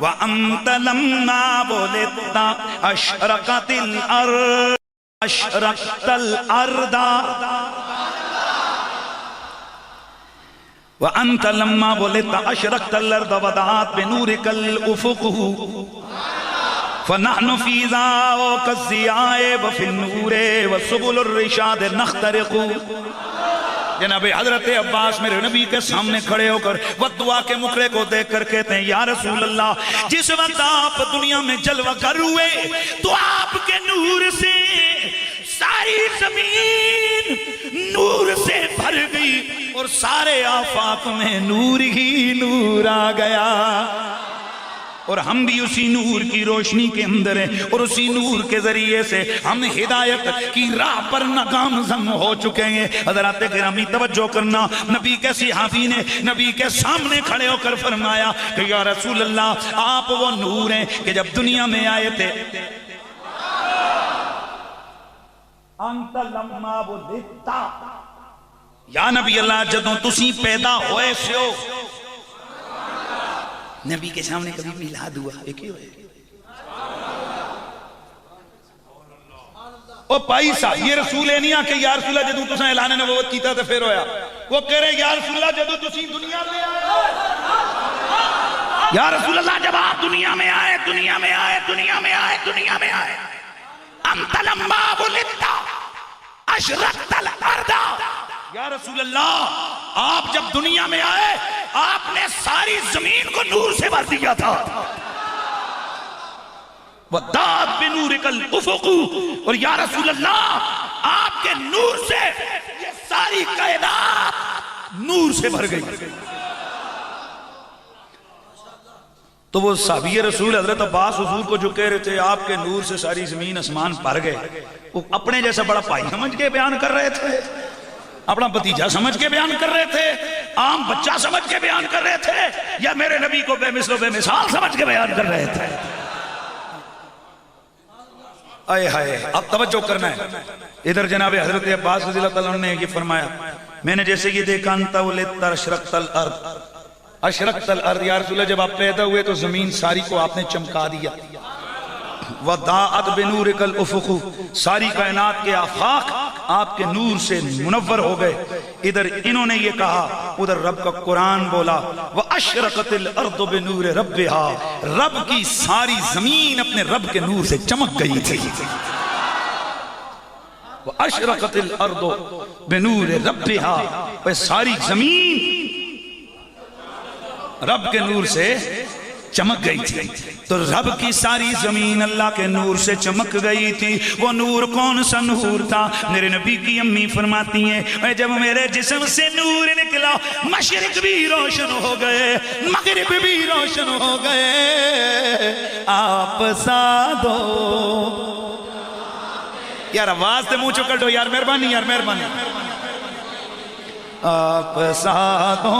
وَأَنْتَ لَمَّا وُلِدْتَ أَشْرَقَتِ الْأَرْضُ أَشْرَقْتَ الْأَرْضَ وَأَنْتَ لَمَّا وُلِدْتَ أَشْرَقْتَ الْأَرْضَ وَضَاءَتْ بِنُورِكَ الْأُفُقُ فَنَحْنُ فِي ذَاكَ الضِّيَاءِ وَفِي النُّورِ وَسُبُلُ الرِّشَادِ نَخْتَرِقُ۔ جناب حضرت عباس میرے نبی کے سامنے کھڑے ہو کر وہ دعا کے مکرے کو دیکھ کر کہتے ہیں یا رسول اللہ جس وقت آپ دنیا میں جلوہ گر ہوئے تو آپ کے نور سے ساری زمین نور سے بھر گئی اور سارے آفاق میں نور ہی نور آ گیا، اور ہم بھی اسی نور کی روشنی کے اندر ہیں اور اسی نور کے ذریعے سے ہم ہدایت کی راہ پر ناگامزن ہو چکے ہیں۔ حضرات گرامی توجہ کرنا، نبی کے صحابی نے نبی کے سامنے کھڑے ہو کر فرمایا کہ یا رسول اللہ آپ وہ نور ہیں کہ جب دنیا میں آئے تھے انت لما ولدتا، یا نبی اللہ جدوں تسی پیدا ہوئے سے ہو۔ نبی کے سامنے کبھی میلاد ہوا ایک ہی ہوئے؟ او پائی صاحب یہ رسول ہے نہیں آکے یا رسول اللہ جدوں تساں اعلان نبوت کیتا تو پھر ہویا، وہ کہہ رہے یا رسول اللہ جدوں تسی دنیا میں آئے، یا رسول اللہ جب آپ دنیا میں آئے دنیا میں آئے دنیا میں آئے دنیا میں آئے انت لما ولدتا اشرقت الارض، یا رسول اللہ آپ جب دنیا میں آئے آپ نے ساری زمین کو نور سے بھر دیا تھا، وَضَاءَتْ بِنُورِكَ الْأُفُقُ، اور یا رسول اللہ آپ کے نور سے یہ ساری کائنات نور سے بھر گئی۔ تو وہ صحابی رسول حضرت عباس حضور کو جو کہہ رہے تھے آپ کے نور سے ساری زمین اسمان بھر گئے، وہ اپنے جیسا بڑا بھائی سمجھ کے بیان کر رہے تھے، اپنا بھتیجا سمجھ کے بیان کر رہے تھے، عام بچہ سمجھ کے بیان کر رہے تھے، یا میرے نبی کو بے مثل و بے مثال سمجھ کے بیان کر رہے تھے؟ آئے ہائے اب توجہ کرنا ہے، ادھر جناب حضرت عباس رضی اللہ عنہ نے یہ فرمایا میں نے جیسے یہ دیکھا انت ولدت اشرقت الارض، اشرقت الارض، یا رسول اللہ جب آپ پیدا ہوئے تو زمین ساری کو آپ نے چمکا دیا، وَضَاءَتْ بِنُورِكَ الْأُفُقُ، ساری کائنات کے آفاق آپ کے نور سے منور ہو گئے۔ ادھر انہوں نے یہ کہا، ادھر رب کا قرآن بولا وَأَشْرَقَتِ الْأَرْضُ بِنُورِ رَبِّهَا، رب کی ساری زمین اپنے رب کے نور سے چمک گئی تھی۔ وَأَشْرَقَتِ الْأَرْضُ بِنُورِ رَبِّهَا، وہ ساری زمین رب کے نور سے چمک گئی تھی۔ تو رب کی ساری زمین اللہ کے نور سے چمک گئی تھی۔ وہ نور کون سا نور تھا؟ میرے نبی کی امی فرماتی ہیں جب میرے جسم سے نور نکلا مشرق بھی روشن ہو گئے مغرب بھی روشن ہو گئے، آپ سادو یار آواز تے منہ چکل دو یار، مہربانی یار مہربانی، آپ سادو